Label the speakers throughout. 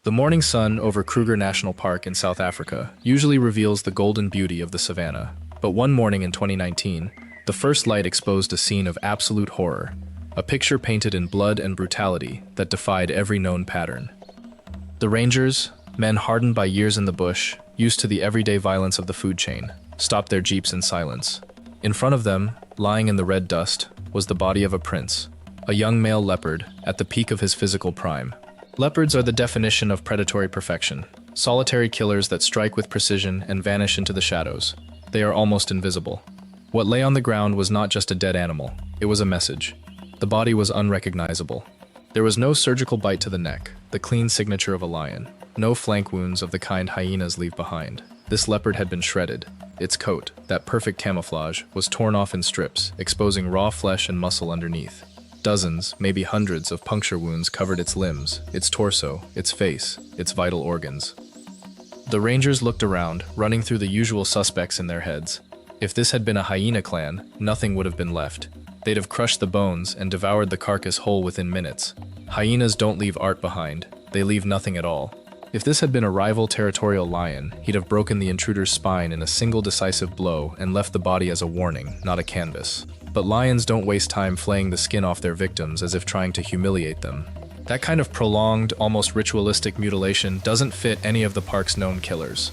Speaker 1: The morning sun over Kruger National Park in South Africa usually reveals the golden beauty of the savanna. But one morning in 2019, the first light exposed a scene of absolute horror, a picture painted in blood and brutality that defied every known pattern. The rangers, men hardened by years in the bush, used to the everyday violence of the food chain, stopped their jeeps in silence. In front of them, lying in the red dust, was the body of a prince, a young male leopard at the peak of his physical prime. Leopards are the definition of predatory perfection, solitary killers that strike with precision and vanish into the shadows. They are almost invisible. What lay on the ground was not just a dead animal, it was a message. The body was unrecognizable. There was no surgical bite to the neck, the clean signature of a lion, no flank wounds of the kind hyenas leave behind. This leopard had been shredded. Its coat, that perfect camouflage, was torn off in strips, exposing raw flesh and muscle underneath. Dozens, maybe hundreds of puncture wounds covered its limbs, its torso, its face, its vital organs. The rangers looked around, running through the usual suspects in their heads. If this had been a hyena clan, nothing would have been left. They'd have crushed the bones and devoured the carcass whole within minutes. Hyenas don't leave art behind, they leave nothing at all. If this had been a rival territorial lion, he'd have broken the intruder's spine in a single decisive blow and left the body as a warning, not a canvas. But lions don't waste time flaying the skin off their victims as if trying to humiliate them. That kind of prolonged, almost ritualistic mutilation doesn't fit any of the park's known killers.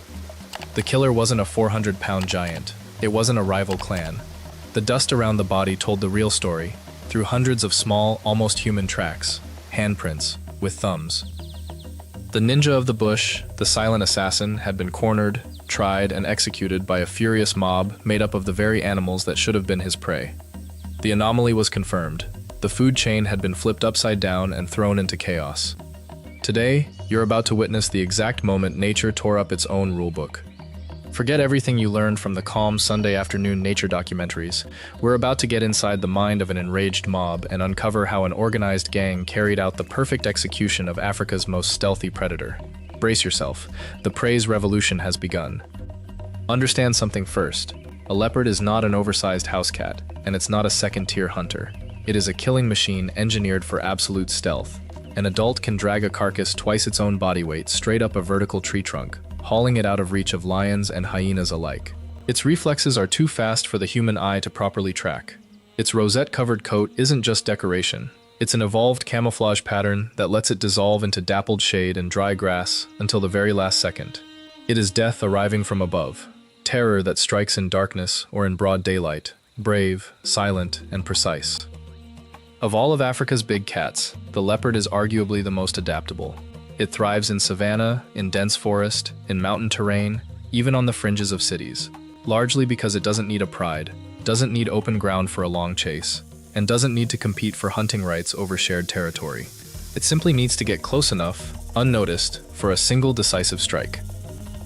Speaker 1: The killer wasn't a 400-pound giant. It wasn't a rival clan. The dust around the body told the real story, through hundreds of small, almost human tracks, handprints, with thumbs. The ninja of the bush, the silent assassin, had been cornered, tried, and executed by a furious mob made up of the very animals that should have been his prey. The anomaly was confirmed. The food chain had been flipped upside down and thrown into chaos. Today, you're about to witness the exact moment nature tore up its own rulebook. Forget everything you learned from the calm Sunday afternoon nature documentaries. We're about to get inside the mind of an enraged mob and uncover how an organized gang carried out the perfect execution of Africa's most stealthy predator. Brace yourself. The praise revolution has begun. Understand something first. A leopard is not an oversized house cat, and it's not a second-tier hunter. It is a killing machine engineered for absolute stealth. An adult can drag a carcass twice its own body weight straight up a vertical tree trunk, hauling it out of reach of lions and hyenas alike. Its reflexes are too fast for the human eye to properly track. Its rosette-covered coat isn't just decoration. It's an evolved camouflage pattern that lets it dissolve into dappled shade and dry grass until the very last second. It is death arriving from above. Terror that strikes in darkness or in broad daylight, brave, silent, and precise. Of all of Africa's big cats, the leopard is arguably the most adaptable. It thrives in savanna, in dense forest, in mountain terrain, even on the fringes of cities, largely because it doesn't need a pride, doesn't need open ground for a long chase, and doesn't need to compete for hunting rights over shared territory. It simply needs to get close enough, unnoticed, for a single decisive strike.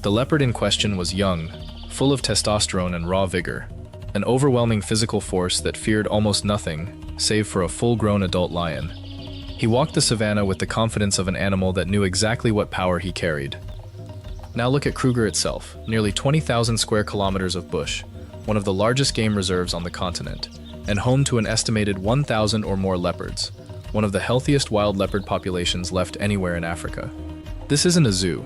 Speaker 1: The leopard in question was young, full of testosterone and raw vigor, an overwhelming physical force that feared almost nothing, save for a full-grown adult lion. He walked the savanna with the confidence of an animal that knew exactly what power he carried. Now look at Kruger itself, nearly 20,000 square kilometers of bush, one of the largest game reserves on the continent, and home to an estimated 1,000 or more leopards, one of the healthiest wild leopard populations left anywhere in Africa. This isn't a zoo.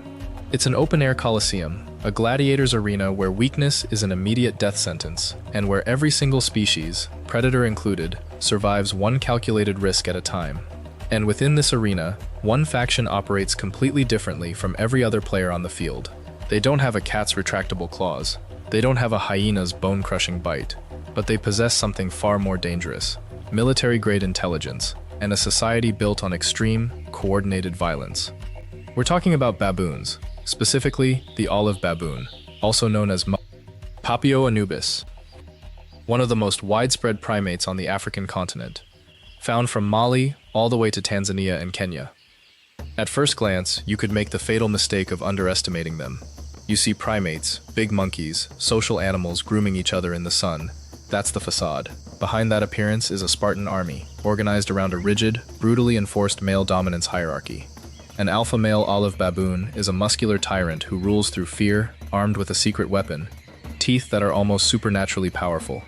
Speaker 1: It's an open-air coliseum, a gladiator's arena where weakness is an immediate death sentence, and where every single species, predator included, survives one calculated risk at a time. And within this arena, one faction operates completely differently from every other player on the field. They don't have a cat's retractable claws. They don't have a hyena's bone-crushing bite. But they possess something far more dangerous: military-grade intelligence, and a society built on extreme, coordinated violence. We're talking about baboons, specifically the olive baboon, also known as Papio anubis, one of the most widespread primates on the African continent, found from Mali all the way to Tanzania and Kenya. At first glance, you could make the fatal mistake of underestimating them. You see primates, big monkeys, social animals grooming each other in the sun. That's the facade. Behind that appearance is a Spartan army, organized around a rigid, brutally enforced male dominance hierarchy. An alpha male olive baboon is a muscular tyrant who rules through fear, armed with a secret weapon, teeth that are almost supernaturally powerful.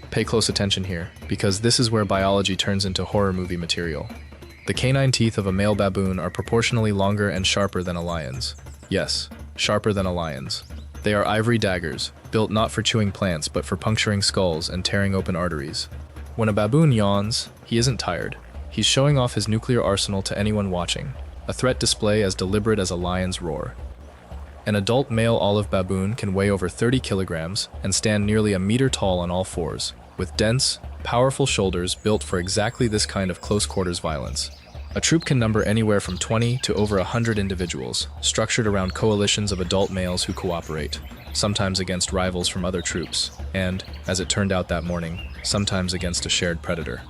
Speaker 1: Pay close attention here, because this is where biology turns into horror movie material. The canine teeth of a male baboon are proportionally longer and sharper than a lion's. Yes, sharper than a lion's. They are ivory daggers, built not for chewing plants but for puncturing skulls and tearing open arteries. When a baboon yawns, he isn't tired. He's showing off his nuclear arsenal to anyone watching, a threat display as deliberate as a lion's roar. An adult male olive baboon can weigh over 30 kilograms and stand nearly a meter tall on all fours, with dense, powerful shoulders built for exactly this kind of close-quarters violence. A troop can number anywhere from 20 to over 100 individuals, structured around coalitions of adult males who cooperate, sometimes against rivals from other troops, and, as it turned out that morning, sometimes against a shared predator.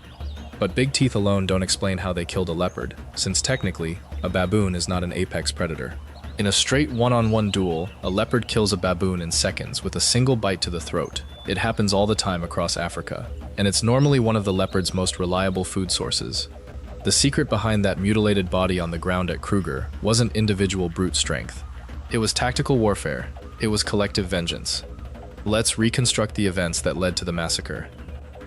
Speaker 1: But big teeth alone don't explain how they killed a leopard, since technically, a baboon is not an apex predator. In a straight one-on-one duel, a leopard kills a baboon in seconds with a single bite to the throat. It happens all the time across Africa, and it's normally one of the leopard's most reliable food sources. The secret behind that mutilated body on the ground at Kruger wasn't individual brute strength. It was tactical warfare. It was collective vengeance. Let's reconstruct the events that led to the massacre.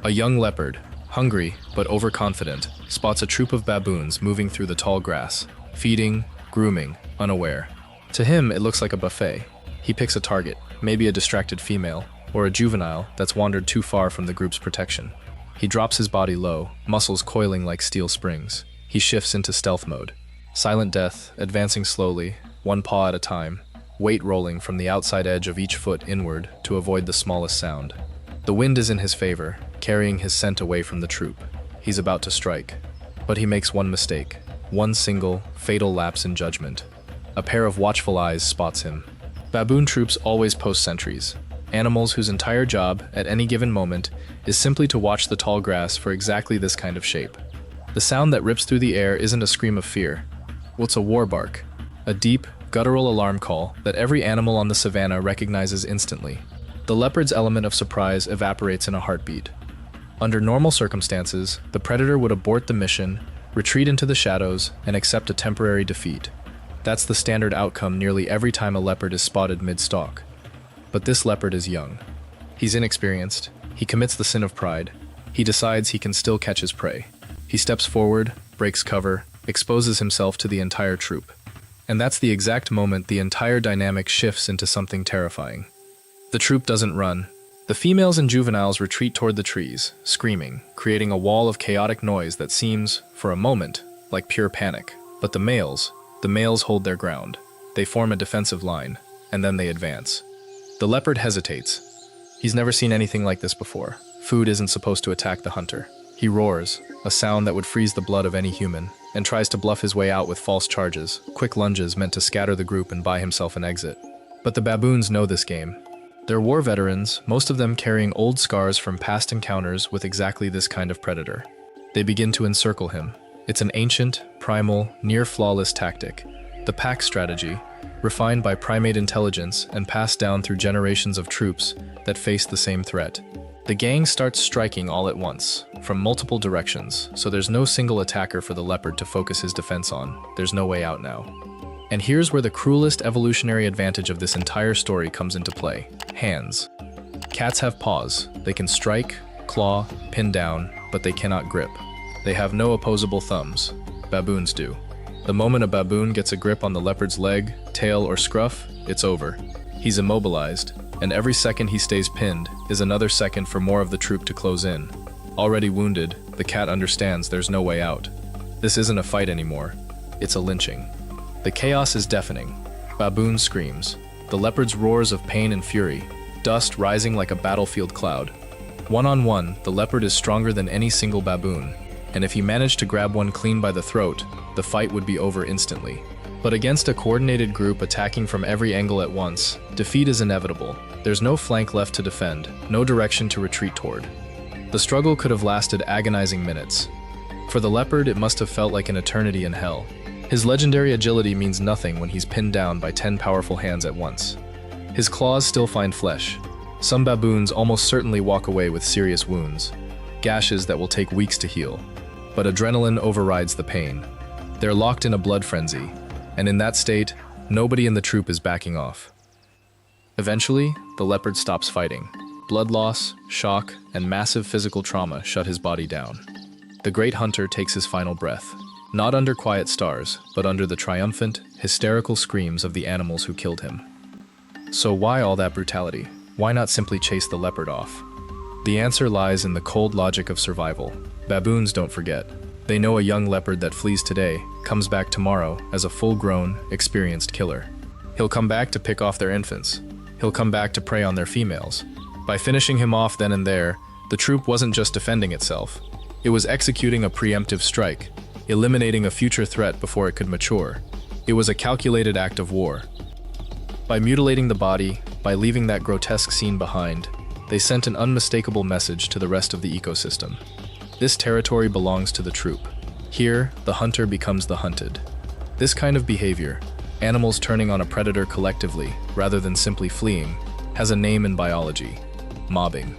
Speaker 1: A young leopard, hungry but overconfident, spots a troop of baboons moving through the tall grass, feeding, grooming, unaware. To him, it looks like a buffet. He picks a target, maybe a distracted female, or a juvenile that's wandered too far from the group's protection. He drops his body low, muscles coiling like steel springs. He shifts into stealth mode. Silent death, advancing slowly, one paw at a time, weight rolling from the outside edge of each foot inward to avoid the smallest sound. The wind is in his favor, carrying his scent away from the troop. He's about to strike. But he makes one mistake. One single, fatal lapse in judgment. A pair of watchful eyes spots him. Baboon troops always post sentries. Animals whose entire job, at any given moment, is simply to watch the tall grass for exactly this kind of shape. The sound that rips through the air isn't a scream of fear. It's a war bark. A deep, guttural alarm call that every animal on the savanna recognizes instantly. The leopard's element of surprise evaporates in a heartbeat. Under normal circumstances, the predator would abort the mission, retreat into the shadows, and accept a temporary defeat. That's the standard outcome nearly every time a leopard is spotted mid-stalk. But this leopard is young. He's inexperienced. He commits the sin of pride. He decides he can still catch his prey. He steps forward, breaks cover, exposes himself to the entire troop. And that's the exact moment the entire dynamic shifts into something terrifying. The troop doesn't run. The females and juveniles retreat toward the trees, screaming, creating a wall of chaotic noise that seems, for a moment, like pure panic. But the males hold their ground. They form a defensive line, and then they advance. The leopard hesitates. He's never seen anything like this before. Food isn't supposed to attack the hunter. He roars, a sound that would freeze the blood of any human, and tries to bluff his way out with false charges, quick lunges meant to scatter the group and buy himself an exit. But the baboons know this game. They're war veterans, most of them carrying old scars from past encounters with exactly this kind of predator. They begin to encircle him. It's an ancient, primal, near-flawless tactic. The pack strategy, refined by primate intelligence and passed down through generations of troops that face the same threat. The gang starts striking all at once, from multiple directions, so there's no single attacker for the leopard to focus his defense on. There's no way out now. And here's where the cruelest evolutionary advantage of this entire story comes into play. Hands. Cats have paws. They can strike, claw, pin down, but they cannot grip. They have no opposable thumbs. Baboons do. The moment a baboon gets a grip on the leopard's leg, tail, or scruff, it's over. He's immobilized, and every second he stays pinned is another second for more of the troop to close in. Already wounded, the cat understands there's no way out. This isn't a fight anymore. It's a lynching. The chaos is deafening. Baboon screams. The leopard's roars of pain and fury. Dust rising like a battlefield cloud. One-on-one, the leopard is stronger than any single baboon. And if he managed to grab one clean by the throat, the fight would be over instantly. But against a coordinated group attacking from every angle at once, defeat is inevitable. There's no flank left to defend, no direction to retreat toward. The struggle could have lasted agonizing minutes. For the leopard, it must have felt like an eternity in hell. His legendary agility means nothing when he's pinned down by 10 powerful hands at once. His claws still find flesh. Some baboons almost certainly walk away with serious wounds, gashes that will take weeks to heal. But adrenaline overrides the pain. They're locked in a blood frenzy, and in that state, nobody in the troop is backing off. Eventually, the leopard stops fighting. Blood loss, shock, and massive physical trauma shut his body down. The great hunter takes his final breath. Not under quiet stars, but under the triumphant, hysterical screams of the animals who killed him. So why all that brutality? Why not simply chase the leopard off? The answer lies in the cold logic of survival. Baboons don't forget. They know a young leopard that flees today comes back tomorrow as a full-grown, experienced killer. He'll come back to pick off their infants. He'll come back to prey on their females. By finishing him off then and there, the troop wasn't just defending itself. It was executing a preemptive strike, eliminating a future threat before it could mature. It was a calculated act of war. By mutilating the body, by leaving that grotesque scene behind, they sent an unmistakable message to the rest of the ecosystem. This territory belongs to the troop. Here, the hunter becomes the hunted. This kind of behavior, animals turning on a predator collectively rather than simply fleeing, has a name in biology: mobbing.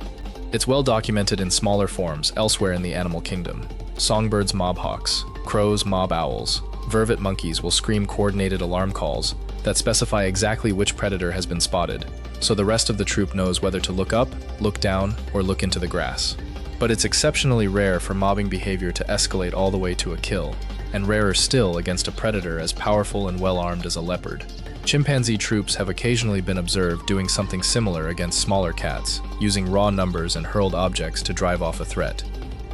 Speaker 1: It's well documented in smaller forms elsewhere in the animal kingdom. Songbirds mob hawks, crows mob owls, vervet monkeys will scream coordinated alarm calls that specify exactly which predator has been spotted, so the rest of the troop knows whether to look up, look down, or look into the grass. But it's exceptionally rare for mobbing behavior to escalate all the way to a kill, and rarer still against a predator as powerful and well-armed as a leopard. Chimpanzee troops have occasionally been observed doing something similar against smaller cats, using raw numbers and hurled objects to drive off a threat.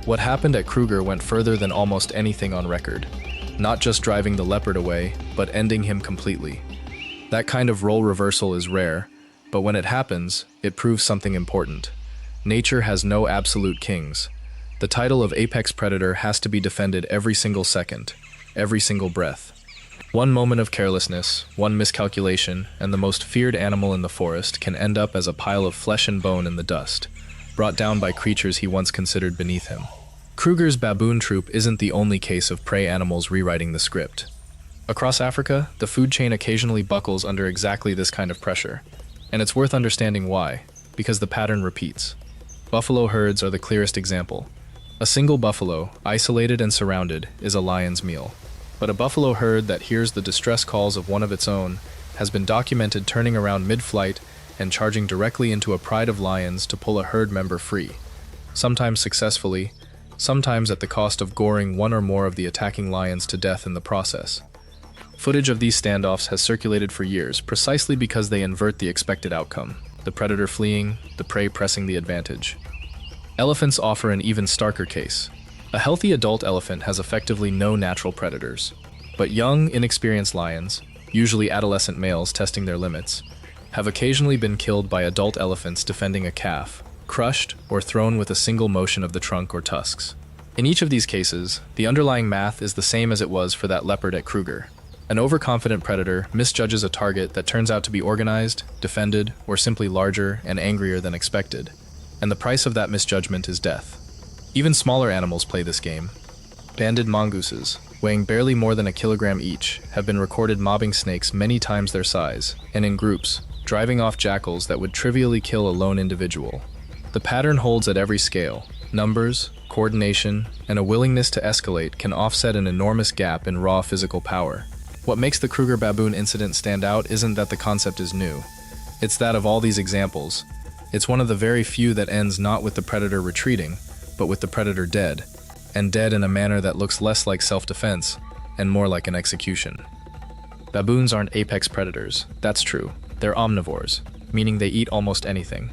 Speaker 1: What happened at Kruger went further than almost anything on record, not just driving the leopard away, but ending him completely. That kind of role reversal is rare, but when it happens, it proves something important. Nature has no absolute kings. The title of apex predator has to be defended every single second, every single breath. One moment of carelessness, one miscalculation, and the most feared animal in the forest can end up as a pile of flesh and bone in the dust, brought down by creatures he once considered beneath him. Kruger's baboon troop isn't the only case of prey animals rewriting the script. Across Africa, the food chain occasionally buckles under exactly this kind of pressure, and it's worth understanding why, because the pattern repeats. Buffalo herds are the clearest example. A single buffalo, isolated and surrounded, is a lion's meal. But a buffalo herd that hears the distress calls of one of its own has been documented turning around mid-flight and charging directly into a pride of lions to pull a herd member free, sometimes successfully, sometimes at the cost of goring one or more of the attacking lions to death in the process. Footage of these standoffs has circulated for years precisely because they invert the expected outcome: the predator fleeing, the prey pressing the advantage. Elephants offer an even starker case. A healthy adult elephant has effectively no natural predators, but young, inexperienced lions, usually adolescent males testing their limits, have occasionally been killed by adult elephants defending a calf, crushed or thrown with a single motion of the trunk or tusks. In each of these cases, the underlying math is the same as it was for that leopard at Kruger. An overconfident predator misjudges a target that turns out to be organized, defended, or simply larger and angrier than expected, and the price of that misjudgment is death. Even smaller animals play this game. Banded mongooses, weighing barely more than a kilogram each, have been recorded mobbing snakes many times their size, and in groups, driving off jackals that would trivially kill a lone individual. The pattern holds at every scale. Numbers, coordination, and a willingness to escalate can offset an enormous gap in raw physical power. What makes the Kruger baboon incident stand out isn't that the concept is new. It's that of all these examples, it's one of the very few that ends not with the predator retreating, but with the predator dead, and dead in a manner that looks less like self-defense and more like an execution. Baboons aren't apex predators, that's true. They're omnivores, meaning they eat almost anything.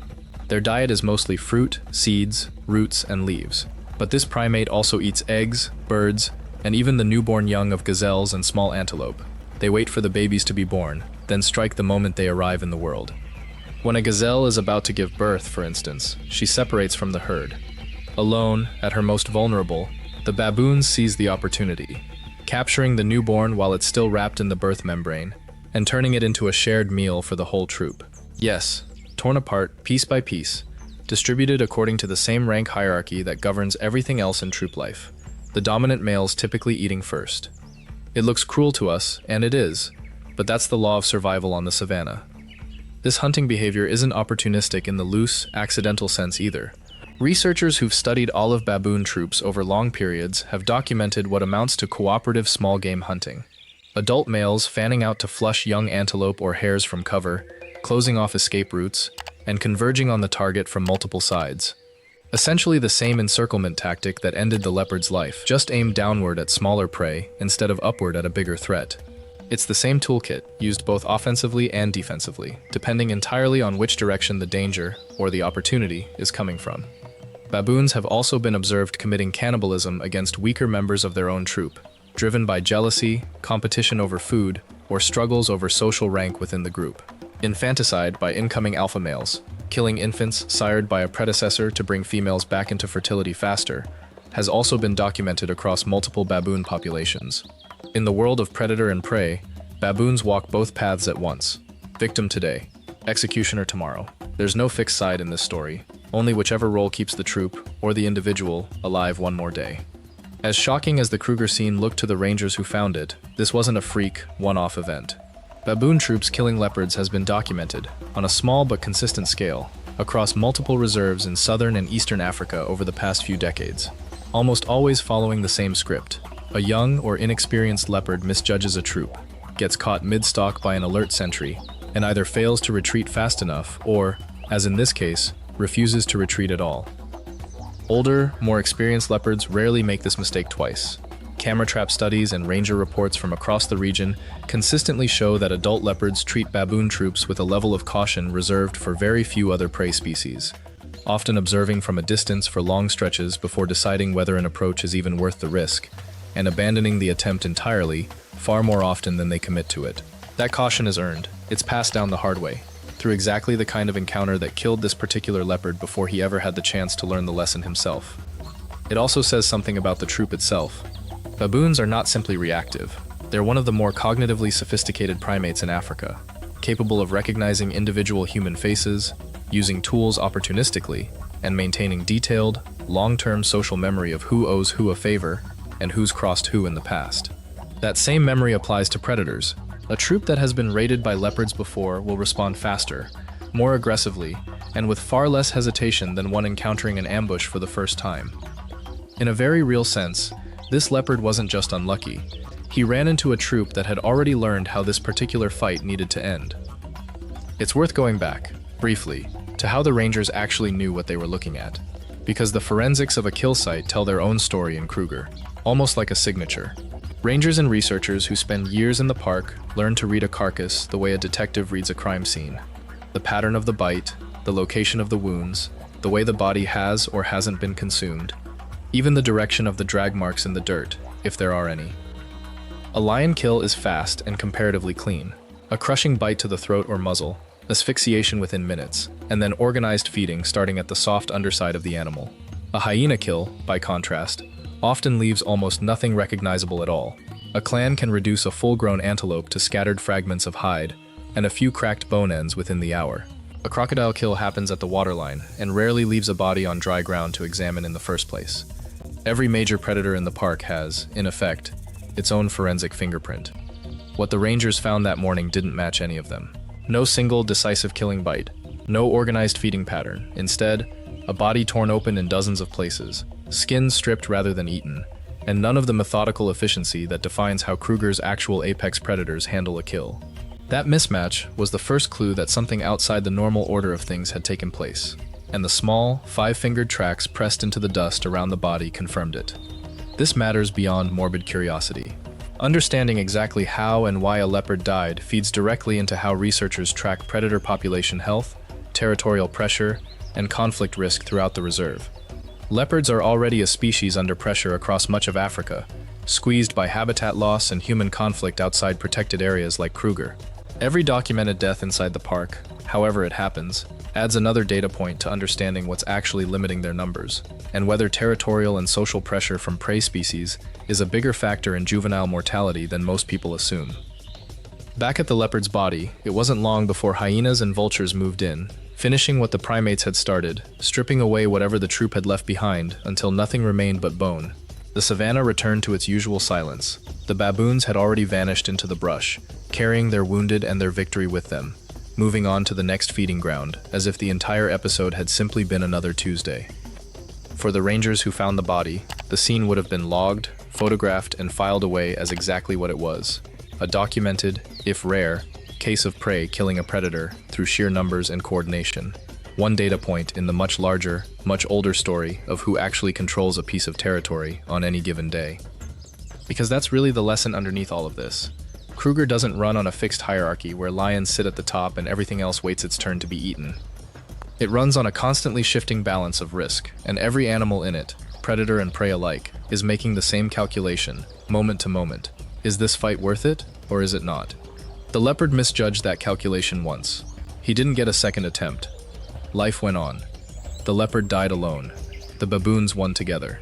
Speaker 1: Their diet is mostly fruit, seeds, roots, and leaves. But this primate also eats eggs, birds, and even the newborn young of gazelles and small antelope. They wait for the babies to be born, then strike the moment they arrive in the world. When a gazelle is about to give birth, for instance, she separates from the herd. Alone, at her most vulnerable, the baboon sees the opportunity, capturing the newborn while it's still wrapped in the birth membrane, and turning it into a shared meal for the whole troop. Yes, torn apart, piece by piece, distributed according to the same rank hierarchy that governs everything else in troop life, the dominant males typically eating first. It looks cruel to us, and it is, but that's the law of survival on the savanna. This hunting behavior isn't opportunistic in the loose, accidental sense either. Researchers who've studied olive baboon troops over long periods have documented what amounts to cooperative small game hunting. Adult males fanning out to flush young antelope or hares from cover, closing off escape routes, and converging on the target from multiple sides. Essentially the same encirclement tactic that ended the leopard's life, just aimed downward at smaller prey instead of upward at a bigger threat. It's the same toolkit, used both offensively and defensively, depending entirely on which direction the danger, or the opportunity, is coming from. Baboons have also been observed committing cannibalism against weaker members of their own troop, driven by jealousy, competition over food, or struggles over social rank within the group. Infanticide by incoming alpha males, killing infants sired by a predecessor to bring females back into fertility faster, has also been documented across multiple baboon populations. In the world of predator and prey, baboons walk both paths at once. Victim today, executioner tomorrow. There's no fixed side in this story, only whichever role keeps the troop, or the individual, alive one more day. As shocking as the Kruger scene looked to the rangers who found it, this wasn't a freak, one-off event. Baboon troops killing leopards has been documented, on a small but consistent scale, across multiple reserves in southern and eastern Africa over the past few decades, almost always following the same script. A young or inexperienced leopard misjudges a troop, gets caught mid-stalk by an alert sentry, and either fails to retreat fast enough or, as in this case, refuses to retreat at all. Older, more experienced leopards rarely make this mistake twice. Camera trap studies and ranger reports from across the region consistently show that adult leopards treat baboon troops with a level of caution reserved for very few other prey species, often observing from a distance for long stretches before deciding whether an approach is even worth the risk, and abandoning the attempt entirely, far more often than they commit to it. That caution is earned. It's passed down the hard way, through exactly the kind of encounter that killed this particular leopard before he ever had the chance to learn the lesson himself. It also says something about the troop itself. Baboons are not simply reactive. They're one of the more cognitively sophisticated primates in Africa, capable of recognizing individual human faces, using tools opportunistically, and maintaining detailed, long-term social memory of who owes who a favor and who's crossed who in the past. That same memory applies to predators. A troop that has been raided by leopards before will respond faster, more aggressively, and with far less hesitation than one encountering an ambush for the first time. In a very real sense, this leopard wasn't just unlucky. He ran into a troop that had already learned how this particular fight needed to end. It's worth going back, briefly, to how the rangers actually knew what they were looking at, because the forensics of a kill site tell their own story in Kruger, almost like a signature. Rangers and researchers who spend years in the park learn to read a carcass the way a detective reads a crime scene. The pattern of the bite, the location of the wounds, the way the body has or hasn't been consumed, even the direction of the drag marks in the dirt, if there are any. A lion kill is fast and comparatively clean. A crushing bite to the throat or muzzle, asphyxiation within minutes, and then organized feeding starting at the soft underside of the animal. A hyena kill, by contrast, often leaves almost nothing recognizable at all. A clan can reduce a full-grown antelope to scattered fragments of hide, and a few cracked bone ends within the hour. A crocodile kill happens at the waterline, and rarely leaves a body on dry ground to examine in the first place. Every major predator in the park has, in effect, its own forensic fingerprint. What the rangers found that morning didn't match any of them. No single decisive killing bite, no organized feeding pattern. Instead, a body torn open in dozens of places, skin stripped rather than eaten, and none of the methodical efficiency that defines how Kruger's actual apex predators handle a kill. That mismatch was the first clue that something outside the normal order of things had taken place, and the small, five-fingered tracks pressed into the dust around the body confirmed it. This matters beyond morbid curiosity. Understanding exactly how and why a leopard died feeds directly into how researchers track predator population health, territorial pressure, and conflict risk throughout the reserve. Leopards are already a species under pressure across much of Africa, squeezed by habitat loss and human conflict outside protected areas like Kruger. Every documented death inside the park, however it happens, adds another data point to understanding what's actually limiting their numbers, and whether territorial and social pressure from prey species is a bigger factor in juvenile mortality than most people assume. Back at the leopard's body, it wasn't long before hyenas and vultures moved in, finishing what the primates had started, stripping away whatever the troop had left behind until nothing remained but bone. The savanna returned to its usual silence. The baboons had already vanished into the brush, carrying their wounded and their victory with them, moving on to the next feeding ground, as if the entire episode had simply been another Tuesday. For the rangers who found the body, the scene would have been logged, photographed, and filed away as exactly what it was: a documented, if rare, case of prey killing a predator through sheer numbers and coordination. One data point in the much larger, much older story of who actually controls a piece of territory on any given day. Because that's really the lesson underneath all of this. Kruger doesn't run on a fixed hierarchy where lions sit at the top and everything else waits its turn to be eaten. It runs on a constantly shifting balance of risk, and every animal in it, predator and prey alike, is making the same calculation, moment to moment. Is this fight worth it, or is it not? The leopard misjudged that calculation once. He didn't get a second attempt. Life went on. The leopard died alone. The baboons won together.